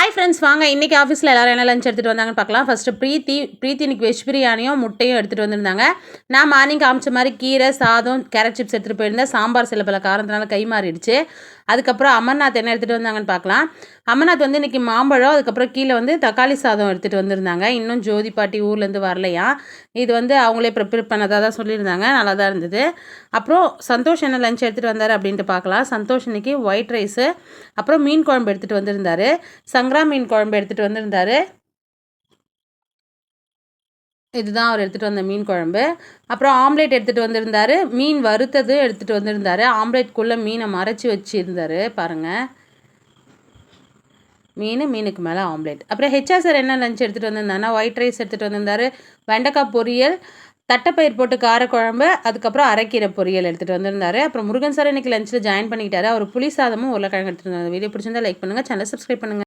Hi friends, வாங்க இன்றைக்கி ஆஃபீஸில் எல்லோரும் என்ன லஞ்ச் எடுத்துகிட்டு வந்தாங்கன்னு பார்க்கலாம். ஃபஸ்ட்டு ப்ரீத்தி இன்னைக்கு வெஜ் பிரியாணியும் முட்டையும் எடுத்துகிட்டு வந்திருந்தாங்க. நான் மார்னிங் காமிச்ச மாதிரி கீரை, சாதம், கேரட் சிப்ஸ் எடுத்துகிட்டு போயிருந்தேன். சாம்பார் சில பல காரணத்தினால கை மாறிடுச்சு. அதுக்கப்புறம் அமர்நாத் என்ன எடுத்துகிட்டு வந்தாங்கன்னு பார்க்கலாம். அமர்நாத் வந்து இன்றைக்கி மாம்பழம், அதுக்கப்புறம் கீழே வந்து தக்காளி சாதம் எடுத்துகிட்டு வந்திருந்தாங்க. இன்னும் ஜோதி பாட்டி ஊர்லேருந்து வரலையா. இது வந்து அவங்களே ப்ரிப்பேர் பண்ணதாக தான் சொல்லியிருந்தாங்க. நல்லா தான் இருந்தது. அப்புறம் சந்தோஷ் என்ன லஞ்ச் எடுத்துகிட்டு வந்தார் அப்படின்ட்டு பார்க்கலாம். சந்தோஷ் இன்றைக்கி ஒயிட் ரைஸு, அப்புறம் மீன் குழம்பு எடுத்துகிட்டு வந்திருந்தார். சங்கரா மீன் குழம்பு எடுத்துகிட்டு வந்திருந்தார். இதுதான் அவர் எடுத்துகிட்டு வந்த மீன் குழம்பு. அப்புறம் ஆம்லேட் எடுத்துகிட்டு வந்திருந்தார். மீன் வறுத்தது எடுத்துகிட்டு வந்திருந்தார். ஆம்லேட்குள்ளே மீனை மறைச்சி வச்சுருந்தார் பாருங்கள். மீனுக்கு மேலே ஆம்லேட். அப்புறம் ஹெச்ஆர் சார் என்ன லஞ்ச் எடுத்துகிட்டு வந்திருந்தாருன்னா ஒயிட் ரைஸ் எடுத்துகிட்டு வந்திருந்தார். வெண்டைக்காய் பொரியல், தட்டைப்பயிர் போட்டு காரக்குழம்பு, அதுக்கப்புறம் அரைக்கீரை பொரியல் எடுத்துகிட்டு வந்திருந்தார். அப்புறம் முருகன் சார் இன்றைக்கி லஞ்சில் ஜாயின் பண்ணிக்கிட்டாரு. அவர் புளி சாதமும் உருளைக்கிழங்கு எடுத்துகிட்டு வந்தார். வீடியோ பிடிச்சிருந்தா லைக் பண்ணுங்கள், சேனலை சப்ஸ்கிரைப் பண்ணுங்கள்.